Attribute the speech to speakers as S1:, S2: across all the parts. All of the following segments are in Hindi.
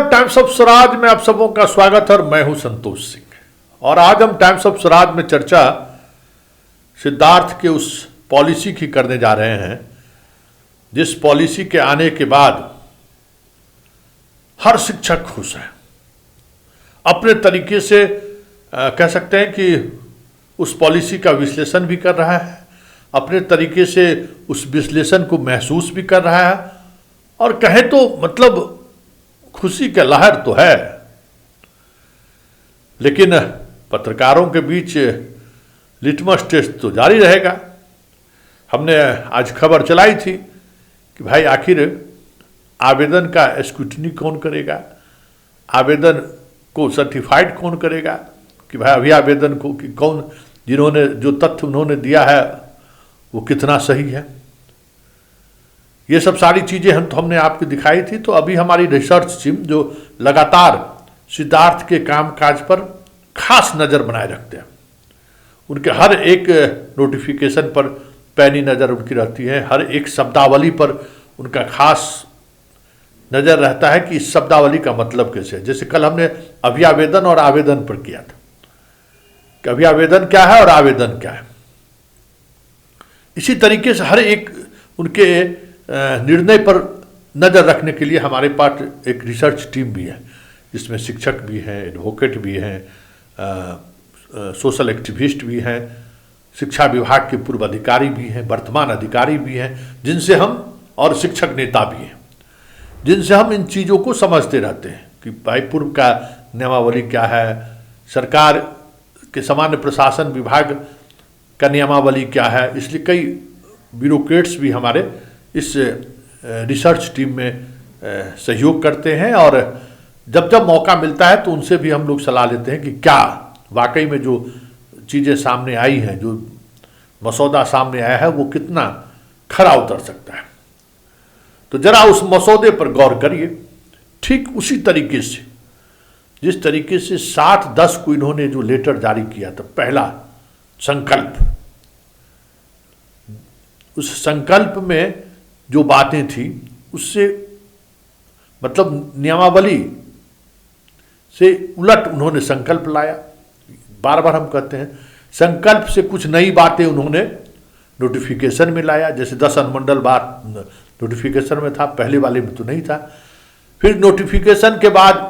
S1: नमस्कार। टाइम्स ऑफ स्वराज में आप सबों का स्वागत है और मैं हूं संतोष सिंह। और आज हम टाइम्स ऑफ स्वराज में चर्चा सिद्धार्थ के उस पॉलिसी की करने जा रहे हैं जिस पॉलिसी के आने के बाद हर शिक्षक खुश है। अपने तरीके से कह सकते हैं कि उस पॉलिसी का विश्लेषण भी कर रहा है, अपने तरीके से उस विश्लेषण को महसूस भी कर रहा है और कहें तो मतलब खुशी का लहर तो है। लेकिन पत्रकारों के बीच लिटमस टेस्ट तो जारी रहेगा। हमने आज खबर चलाई थी कि भाई आखिर आवेदन का स्क्रूटनी कौन करेगा, आवेदन को सर्टिफाइड कौन करेगा, कि भाई अभी आवेदन को कि कौन जिन्होंने जो तथ्य उन्होंने दिया है वो कितना सही है। ये सब सारी चीज़ें हमने आपको दिखाई थी। तो अभी हमारी रिसर्च टीम जो लगातार सिद्धार्थ के कामकाज पर खास नज़र बनाए रखते हैं, उनके हर एक नोटिफिकेशन पर पैनी नज़र उनकी रहती है, हर एक शब्दावली पर उनका खास नज़र रहता है कि इस शब्दावली का मतलब कैसे है। जैसे कल हमने अभियावेदन और आवेदन पर किया था कि अभियावेदन क्या है और आवेदन क्या है। इसी तरीके से हर एक उनके निर्णय पर नज़र रखने के लिए हमारे पास एक रिसर्च टीम भी है, जिसमें शिक्षक भी हैं, एडवोकेट भी हैं, सोशल एक्टिविस्ट भी हैं, शिक्षा विभाग के पूर्व अधिकारी भी हैं, वर्तमान अधिकारी भी हैं, जिनसे हम और शिक्षक नेता भी हैं, जिनसे हम इन चीज़ों को समझते रहते हैं कि भाई पूर्व का नियमावली क्या है, सरकार के सामान्य प्रशासन विभाग का नियमावली क्या है। इसलिए कई ब्यूरोक्रेट्स भी हमारे इस रिसर्च टीम में सहयोग करते हैं और जब जब मौका मिलता है तो उनसे भी हम लोग सलाह लेते हैं कि क्या वाकई में जो चीज़ें सामने आई हैं, जो मसौदा सामने आया है, वो कितना खरा उतर सकता है। तो जरा उस मसौदे पर गौर करिए। ठीक उसी तरीके से जिस तरीके से 7/10 को इन्होंने जो लेटर जारी किया था, पहला संकल्प, उस संकल्प में जो बातें थी उससे मतलब नियमावली से उलट उन्होंने संकल्प लाया। बार बार हम कहते हैं संकल्प से कुछ नई बातें उन्होंने नोटिफिकेशन में लाया। जैसे 10 अनुमंडल बात नोटिफिकेशन में था, पहले वाले में तो नहीं था। फिर नोटिफिकेशन के बाद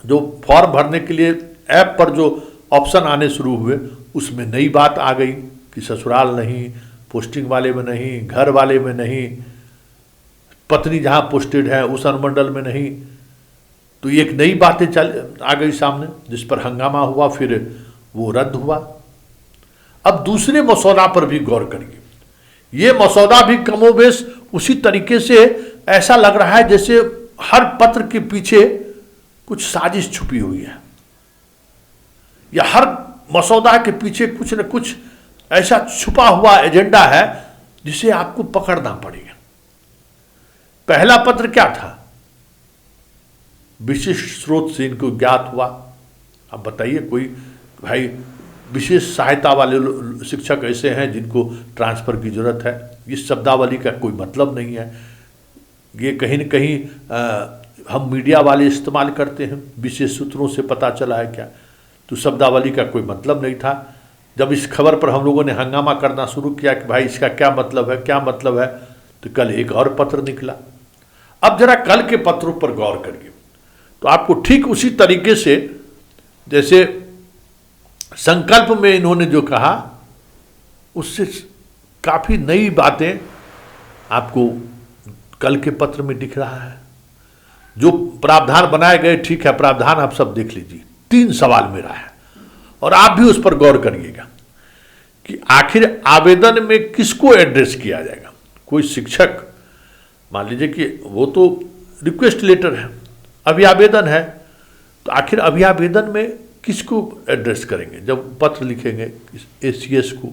S1: जो फॉर्म भरने के लिए ऐप पर जो ऑप्शन आने शुरू हुए उसमें नई बात आ गई कि ससुराल नहीं, पोस्टिंग वाले में नहीं, घर वाले में नहीं, पत्नी जहाँ पोस्टेड है उस अनुमंडल में नहीं। तो एक नई बातें आ गई सामने, जिस पर हंगामा हुआ, फिर वो रद्द हुआ। अब दूसरे मसौदा पर भी गौर करिए। ये मसौदा भी कमोबेश उसी तरीके से ऐसा लग रहा है जैसे हर पत्र के पीछे कुछ साजिश छुपी हुई है, या हर मसौदा के पीछे कुछ न कुछ ऐसा छुपा हुआ एजेंडा है जिसे आपको पकड़ना पड़ेगा। पहला पत्र क्या था? विशिष्ट स्रोत से इनको ज्ञात हुआ। अब बताइए, कोई भाई विशेष सहायता वाले शिक्षक ऐसे हैं जिनको ट्रांसफर की जरूरत है। इस शब्दावली का कोई मतलब नहीं है। ये कहीं न कहीं हम मीडिया वाले इस्तेमाल करते हैं, विशेष सूत्रों से पता चला है क्या। तो शब्दावली का कोई मतलब नहीं था। जब इस खबर पर हम लोगों ने हंगामा करना शुरू किया कि भाई इसका क्या मतलब है, क्या मतलब है, तो कल एक और पत्र निकला। अब जरा कल के पत्रों पर गौर करिए तो आपको ठीक उसी तरीके से जैसे संकल्प में इन्होंने जो कहा उससे काफ़ी नई बातें आपको कल के पत्र में दिख रहा है। जो प्रावधान बनाए गए, ठीक है, प्रावधान आप सब देख लीजिए। 3 सवाल मेरा है और आप भी उस पर गौर करिएगा कि आखिर आवेदन में किसको एड्रेस किया जाएगा। कोई शिक्षक, मान लीजिए कि वो तो रिक्वेस्ट लेटर है, अभियावेदन है, तो आखिर अभियावेदन में किसको एड्रेस करेंगे। जब पत्र लिखेंगे ACS को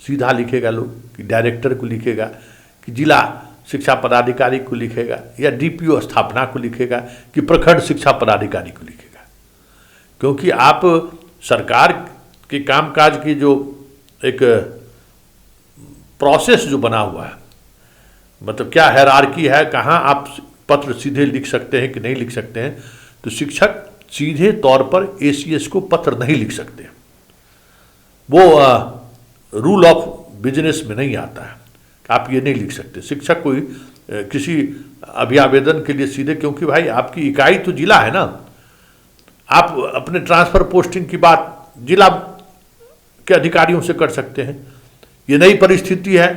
S1: सीधा लिखेगा लोग, कि डायरेक्टर को लिखेगा, कि जिला शिक्षा पदाधिकारी को लिखेगा, या DPO स्थापना को लिखेगा, कि प्रखंड शिक्षा पदाधिकारी को लिखेगा। क्योंकि आप सरकार के कामकाज की जो एक प्रोसेस जो बना हुआ है, मतलब क्या हायरार्की है, कहाँ आप पत्र सीधे लिख सकते हैं कि नहीं लिख सकते हैं, तो शिक्षक सीधे तौर पर एसीएस को पत्र नहीं लिख सकते। वो रूल ऑफ बिजनेस में नहीं आता है, आप ये नहीं लिख सकते। शिक्षक कोई किसी अभियावेदन के लिए सीधे, क्योंकि भाई आपकी इकाई तो जिला है ना, आप अपने ट्रांसफर पोस्टिंग की बात जिला के अधिकारियों से कर सकते हैं। ये नई परिस्थिति है,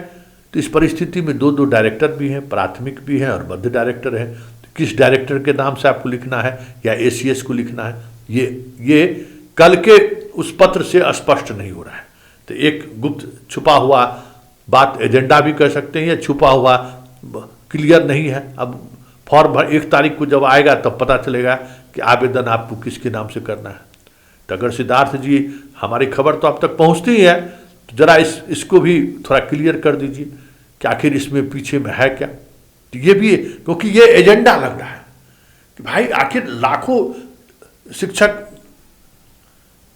S1: तो इस परिस्थिति में दो दो डायरेक्टर भी हैं, प्राथमिक भी हैं और मध्य डायरेक्टर हैं। तो किस डायरेक्टर के नाम से आपको लिखना है या एसीएस को लिखना है, ये कल के उस पत्र से स्पष्ट नहीं हो रहा है। तो एक गुप्त छुपा हुआ बात एजेंडा भी कह सकते हैं, या छुपा हुआ क्लियर नहीं है। अब फॉर्म 1 तारीख को जब आएगा तब पता चलेगा कि आवेदन आपको किसके नाम से करना है। तो अगर सिद्धार्थ जी हमारी खबर तो अब तक पहुंचती ही है, तो जरा इसको भी थोड़ा क्लियर कर दीजिए कि आखिर इसमें पीछे में है क्या। तो ये भी, क्योंकि ये एजेंडा लग रहा है कि भाई आखिर लाखों शिक्षक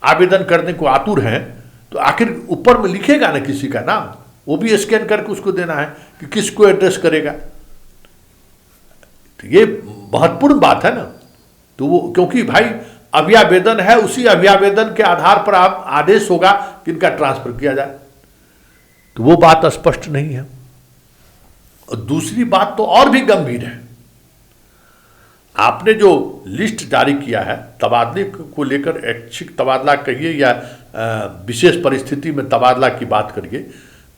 S1: आवेदन करने को आतुर हैं, तो आखिर ऊपर में लिखेगा ना किसी का नाम, वो भी स्कैन करके उसको देना है कि किसको एड्रेस करेगा। तो ये महत्वपूर्ण बात है ना। तो वो, क्योंकि भाई अभियावेदन है, उसी अभियावेदन के आधार पर आप आदेश होगा कि इनका ट्रांसफर किया जाए, तो वो बात स्पष्ट नहीं है। और दूसरी बात तो और भी गंभीर है, आपने जो लिस्ट जारी किया है तबादले को लेकर, ऐच्छिक तबादला कहिए या विशेष परिस्थिति में तबादला की बात करिए,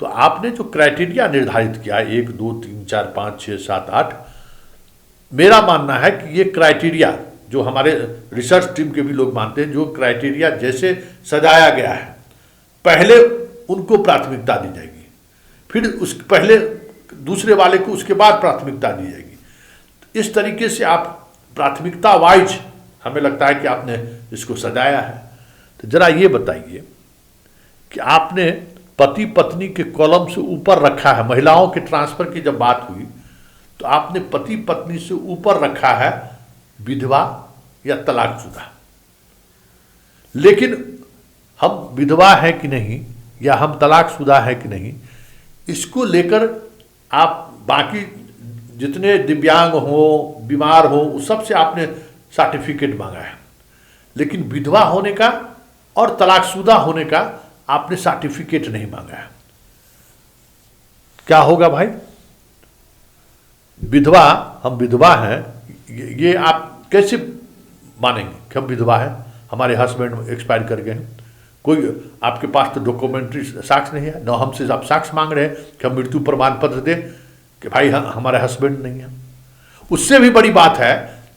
S1: तो आपने जो क्राइटेरिया निर्धारित किया 1 2 3 4 5 6 7 8, मेरा मानना है कि ये क्राइटेरिया जो हमारे रिसर्च टीम के भी लोग मानते हैं, जो क्राइटेरिया जैसे सजाया गया है, पहले उनको प्राथमिकता दी जाएगी, फिर उस पहले दूसरे वाले को, उसके बाद प्राथमिकता दी जाएगी। इस तरीके से आप प्राथमिकता वाइज हमें लगता है कि आपने इसको सजाया है। तो जरा ये बताइए कि आपने पति पत्नी के कॉलम से ऊपर रखा है, महिलाओं के ट्रांसफर की जब बात हुई तो आपने पति पत्नी से ऊपर रखा है विधवा या तलाकशुदा। लेकिन हम विधवा है कि नहीं या हम तलाकशुदा है कि नहीं, इसको लेकर आप बाकी जितने दिव्यांग हो, बीमार हो, उस सबसे आपने सर्टिफिकेट मांगा है, लेकिन विधवा होने का और तलाकशुदा होने का आपने सर्टिफिकेट नहीं मांगा है। क्या होगा भाई? विधवा, हम विधवा हैं, ये आप कैसे मानेंगे कि हम विधवा हैं, हमारे हस्बैंड एक्सपायर कर गए हैं? कोई आपके पास तो डॉक्यूमेंट्री साक्ष्य नहीं है, न हमसे आप साक्ष्य मांग रहे हैं कि हम मृत्यु प्रमाण पत्र दें कि भाई हमारे हस्बैंड नहीं है। उससे भी बड़ी बात है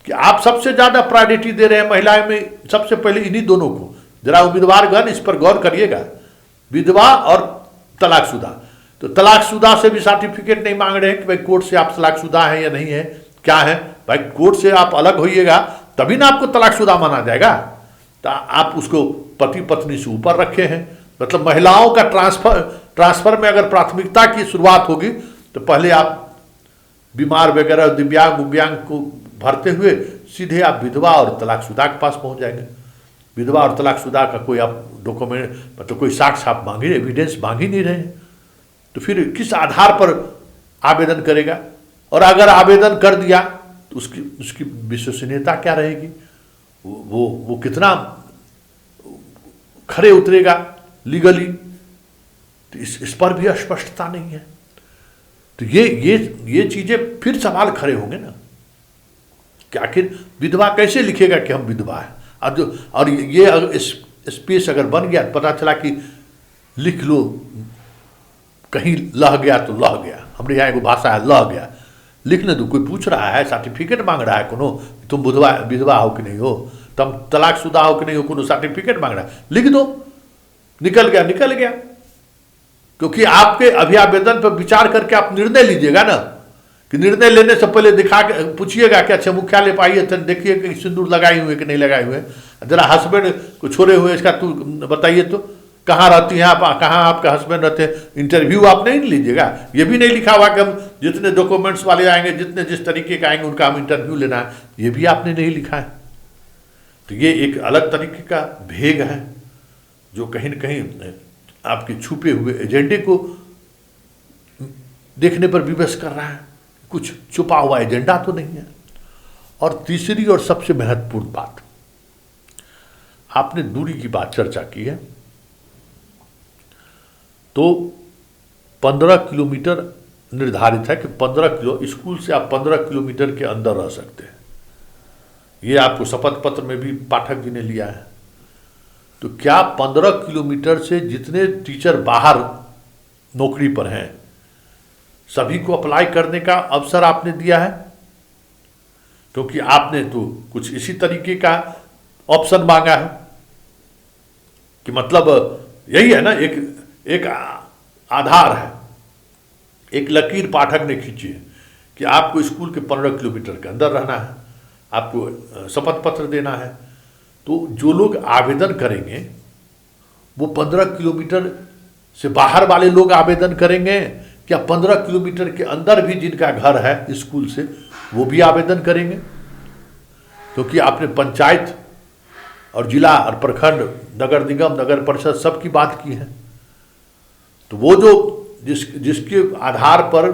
S1: कि आप सबसे ज़्यादा प्रायोरिटी दे रहे हैं महिलाएं में, सबसे पहले इन्हीं दोनों को। जरा उम्मीदवारगण इस पर गौर करिएगा, विधवा और तलाकशुदा। तो तलाकशुदा से भी सर्टिफिकेट नहीं मांग रहे हैं कि भाई कोर्ट से आप तलाकशुदा हैं या नहीं है, क्या है भाई, कोर्ट से आप अलग होइएगा तभी ना आपको तलाकशुदा माना जाएगा। तो आप उसको पति पत्नी से ऊपर रखे हैं, मतलब महिलाओं का ट्रांसफर में अगर प्राथमिकता की शुरुआत होगी तो पहले आप बीमार वगैरह दिव्यांग को भरते हुए सीधे आप विधवा और तलाकशुदा के पास पहुंच जाएंगे। विधवा और तलाकशुदा का कोई आप डॉक्यूमेंट, मतलब कोई साक्ष्य आप मांगे, एविडेंस मांग ही नहीं रहे हैं, तो फिर किस आधार पर आवेदन करेगा? और अगर आवेदन कर दिया तो उसकी विश्वसनीयता क्या रहेगी? वो कितना खरे उतरेगा लीगली? तो इस पर भी स्पष्टता नहीं है। तो ये चीजें फिर सवाल खड़े होंगे ना कि आखिर विधवा कैसे लिखेगा कि हम विधवा है? और ये स्पेस अगर बन गया, पता चला कि लिख लो, कहीं लह गया तो लह गया, हमारे यहाँ एक भाषा है लह गया, लिखने दो। कोई पूछ रहा है, सर्टिफिकेट मांग रहा है कोनो, तुम विधवा हो कि नहीं हो, तुम तलाकशुदा हो कि नहीं हो, कोनो सर्टिफिकेट मांग रहा है, लिख दो, निकल गया। क्योंकि आपके अभियावेदन पर विचार करके आप निर्णय लीजिएगा ना, कि निर्णय लेने से पहले दिखा के पूछिएगा कि अच्छा मुख्यालय पर आइए, देखिए कि सिंदूर लगाए हुए कि नहीं लगाए हुए, जरा हस्बैंड को छोड़े हुए इसका तू बताइए तो कहाँ रहती हैं आप, कहाँ आपके हस्बैंड रहते हैं? इंटरव्यू आप नहीं लीजिएगा, ये भी नहीं लिखा हुआ कि हम जितने डॉक्यूमेंट्स वाले आएंगे, जितने जिस तरीके के आएंगे उनका हम इंटरव्यू लेना है, ये भी आपने नहीं लिखा है। तो ये एक अलग तरीके का भेग है जो कहीं न कहीं आपके छुपे हुए एजेंडे को देखने पर विवश कर रहा है। कुछ छुपा हुआ एजेंडा तो नहीं है। और तीसरी और सबसे महत्वपूर्ण बात, आपने दूरी की बात चर्चा की है, तो 15 किलोमीटर निर्धारित है कि 15 किलो स्कूल से आप 15 किलोमीटर के अंदर रह सकते हैं। ये आपको शपथ पत्र में भी पाठक जी ने लिया है। तो क्या 15 किलोमीटर से जितने टीचर बाहर नौकरी पर हैं सभी को अप्लाई करने का अवसर आपने दिया है? क्योंकि आपने तो कुछ इसी तरीके का ऑप्शन मांगा है कि मतलब यही है ना, एक आधार है, एक लकीर पाठक ने खींची है कि आपको स्कूल के 15 किलोमीटर के अंदर रहना है, आपको शपथ पत्र देना है। तो जो लोग आवेदन करेंगे वो 15 किलोमीटर से बाहर वाले लोग आवेदन करेंगे, क्या 15 किलोमीटर के अंदर भी जिनका घर है स्कूल से वो भी आवेदन करेंगे? क्योंकि आपने पंचायत और जिला और प्रखंड, नगर निगम, नगर परिषद सबकी बात की है। तो वो जो जिसके आधार पर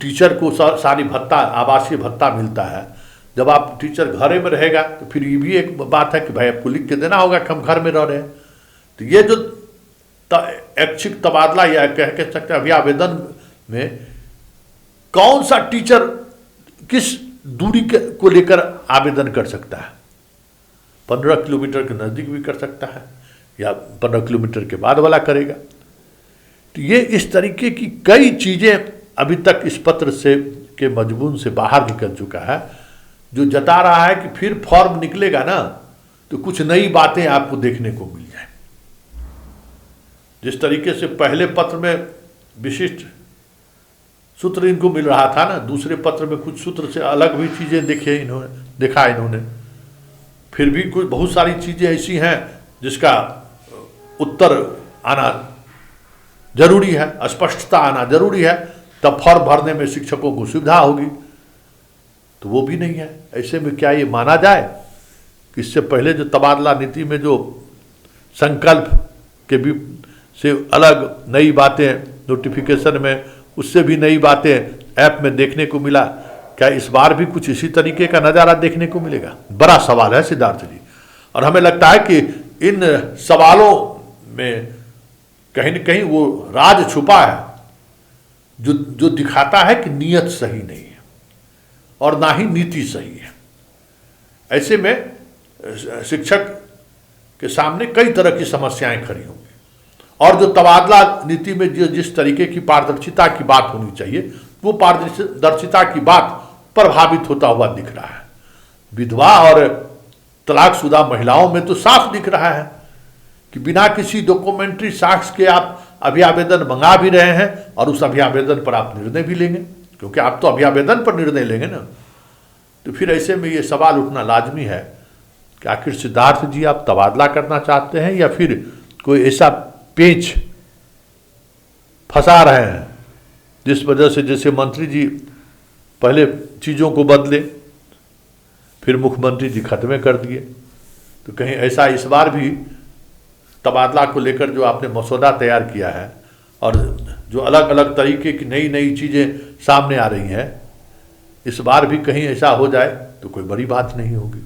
S1: टीचर को सारी भत्ता, आवासीय भत्ता मिलता है, जब आप टीचर घरे में रहेगा तो फिर ये भी एक बात है कि भाई आपको लिख के देना होगा कि हम घर में रह रहे हैं। तो ये जो ऐच्छिक तबादला या कह सकते हैं अभी आवेदन में कौन सा टीचर किस दूरी को लेकर आवेदन कर सकता है? 15 किलोमीटर के नज़दीक भी कर सकता है या 15 किलोमीटर के बाद वाला करेगा। तो ये इस तरीके की कई चीज़ें अभी तक इस पत्र से के मजमून से बाहर निकल चुका है, जो जता रहा है कि फिर फॉर्म निकलेगा ना तो कुछ नई बातें आपको देखने को मिल जाए। जिस तरीके से पहले पत्र में विशिष्ट सूत्र इनको मिल रहा था ना, दूसरे पत्र में कुछ सूत्र से अलग भी चीज़ें देखा इन्होंने। फिर भी कुछ बहुत सारी चीज़ें ऐसी हैं जिसका उत्तर आना जरूरी है, स्पष्टता आना जरूरी है, तब फॉर्म भरने में शिक्षकों को सुविधा होगी। तो वो भी नहीं है। ऐसे में क्या ये माना जाए कि इससे पहले जो तबादला नीति में जो संकल्प के भी से अलग नई बातें नोटिफिकेशन में, उससे भी नई बातें ऐप में देखने को मिला, क्या इस बार भी कुछ इसी तरीके का नज़ारा देखने को मिलेगा? बड़ा सवाल है सिद्धार्थ जी। और हमें लगता है कि इन सवालों में कहीं न कहीं वो राज छुपा है जो दिखाता है कि नीयत सही नहीं है और ना ही नीति सही है। ऐसे में शिक्षक के सामने कई तरह की समस्याएं खड़ी होंगी। और जो तबादला नीति में जिस तरीके की पारदर्शिता की बात होनी चाहिए, वो पारदर्शिता की बात प्रभावित होता हुआ दिख रहा है। विधवा और तलाकशुदा महिलाओं में तो साफ दिख रहा है कि बिना किसी डॉक्यूमेंट्री साक्ष्य के आप अभियावेदन मंगा भी रहे हैं और उस अभियावेदन पर आप निर्णय भी लेंगे, क्योंकि आप तो अभियावेदन पर निर्णय लेंगे ना। तो फिर ऐसे में ये सवाल उठना लाजमी है कि आखिर सिद्धार्थ जी आप तबादला करना चाहते हैं या फिर कोई ऐसा पेच फंसा रहे हैं जिस वजह से, जैसे मंत्री जी पहले चीज़ों को बदले फिर मुख्यमंत्री जी खत्मे कर दिए, तो कहीं ऐसा इस बार भी तबादला को लेकर जो आपने मसौदा तैयार किया है और जो अलग अलग तरीके की नई नई चीज़ें सामने आ रही हैं, इस बार भी कहीं ऐसा हो जाए तो कोई बड़ी बात नहीं होगी।